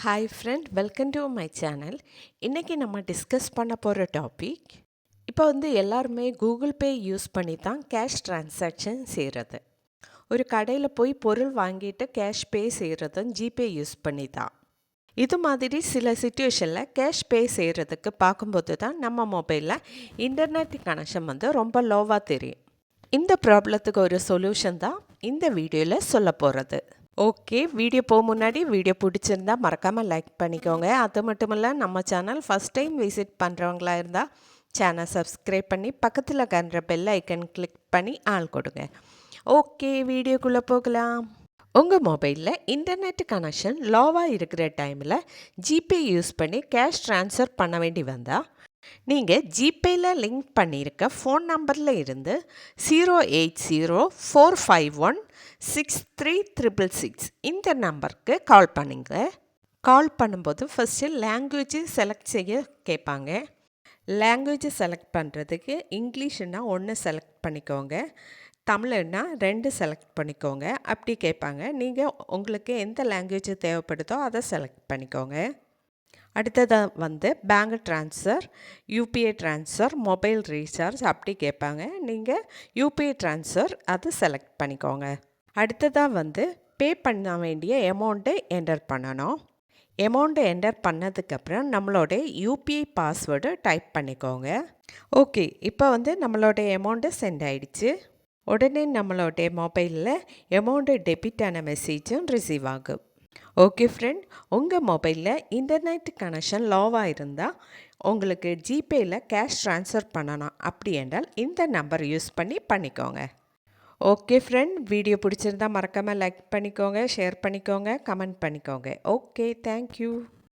Hi friend, welcome to my channel. இன்றைக்கி நம்ம discuss பண்ண போகிற டாபிக், இப்போ எல்லாருமே கூகுள் பே யூஸ் பண்ணி தான் கேஷ் ட்ரான்சாக்ஷன் செய்கிறது. ஒரு கடையில் போய் பொருள் வாங்கிட்டு கேஷ் பே செய்கிறதும் ஜிபே யூஸ் பண்ணி தான். இது மாதிரி சில சுச்சுவேஷனில் கேஷ் பே செய்கிறதுக்கு பார்க்கும்போது தான் நம்ம மொபைலில் இன்டர்நெட் கனெக்ஷன் ரொம்ப லோவாக தெரியும். இந்த ப்ராப்ளத்துக்கு ஒரு சொல்யூஷன் தான் இந்த வீடியோவில் சொல்ல போகிறது. ஓகே, வீடியோ முன்னாடி வீடியோ பிடிச்சிருந்தா மறக்காமல் லைக் பண்ணிக்கோங்க. அது மட்டும் இல்லை, நம்ம சேனல் ஃபஸ்ட் டைம் விசிட் பண்ணுறவங்களா இருந்தால் சேனல் சப்ஸ்கிரைப் பண்ணி பக்கத்தில் இருக்கிற பெல் ஐக்கன் கிளிக் பண்ணி ஆள் கொடுங்க. ஓகே, வீடியோக்குள்ளே போகலாம். உங்கள் மொபைலில் இன்டர்நெட் கனெக்ஷன் லோவாக இருக்கிற டைமில் ஜிபே யூஸ் பண்ணி கேஷ் ட்ரான்ஸ்ஃபர் பண்ண வேண்டி வந்தால் நீங்கள் ஜிபேயில் லிங்க் பண்ணியிருக்க ஃபோன் நம்பரில் இருந்து 08045163666 இந்த நம்பருக்கு கால் பண்ணுங்க. கால் பண்ணும்போது ஃபஸ்ட்டு லாங்குவேஜ் செலக்ட் செய்ய கேட்பாங்க. லாங்குவேஜ் செலக்ட் பண்ணுறதுக்கு இங்கிலீஷ்னா 1 செலக்ட் பண்ணிக்கோங்க, தமிழ்னா 2 செலக்ட் பண்ணிக்கோங்க. அப்படி கேட்பாங்க. நீங்கள் உங்களுக்கு எந்த லாங்குவேஜ் தேவைப்படுதோ அதை செலக்ட் பண்ணிக்கோங்க. அடுத்ததாக bank transfer, UPI transfer, mobile recharge அப்படி கேட்பாங்க. நீங்கள் யூபிஐ ட்ரான்ஸ்ஃபர் அது செலக்ட் பண்ணிக்கோங்க. அடுத்ததாக பே பண்ண வேண்டிய அமௌண்ட்டை என்டர் பண்ணணும். அமௌண்ட்டை என்டர் பண்ணதுக்கப்புறம் நம்மளோட யூபிஐ பாஸ்வேர்டு டைப் பண்ணிக்கோங்க. ஓகே, இப்போ நம்மளோட அமௌண்ட்டு சென்ட் ஆகிடுச்சு. உடனே நம்மளோட மொபைலில் அமௌண்ட்டு டெபிட் ஆன மெசேஜும் ரிசீவ் ஆகும். ஓகே ஃப்ரெண்ட், உங்கள் மொபைலில் இன்டர்நெட் கனெக்ஷன் லோவாக இருந்தால் உங்களுக்கு ஜிபேயில் கேஷ் ட்ரான்ஸ்ஃபர் பண்ணணும். அப்படி என்றால் இந்த நம்பர் யூஸ் பண்ணிக்கோங்க. ஓகே ஃப்ரெண்ட், வீடியோ பிடிச்சிருந்தால் மறக்காமல் லைக் பண்ணிக்கோங்க, ஷேர் பண்ணிக்கோங்க, கமெண்ட் பண்ணிக்கோங்க. Okay, thank you.